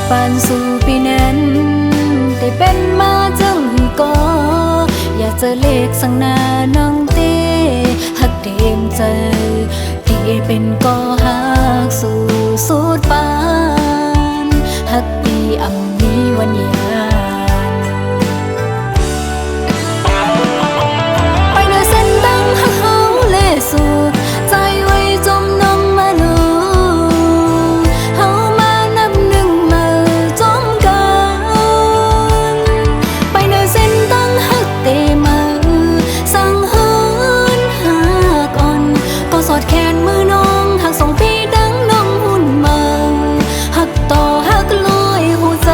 ปานสู่ปีนั้นได้เป็นมาจังก็อยากจะเลขสังนาน้องเต้หักเต็มใจที่เป็นก็หักสู่สุดปานหักดีอ่ำมีวันยานไปเดินเส้นตั้งหักเฮาเลสู่ใจไว้จมน้องมาลูเฮามานับหนึ่งมาจมกันไปเดินเส้นตั้งหักเตมาสั่งเฮินหักอ่อนก็สอดแขนมือน้องหักส่งพี่ดังน้องหุ่นมาหักต่อหักลอยหูใจ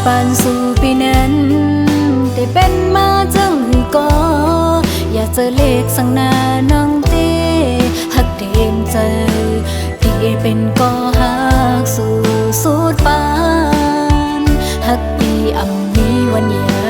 ปานสู่ปีนั้นได้เป็นมาจังก็อยากจะเลขสังนาน้องเต้หักเต็มใจที่เป็นก็หักสู่สุดปานหักดีอ่ำมีวันยา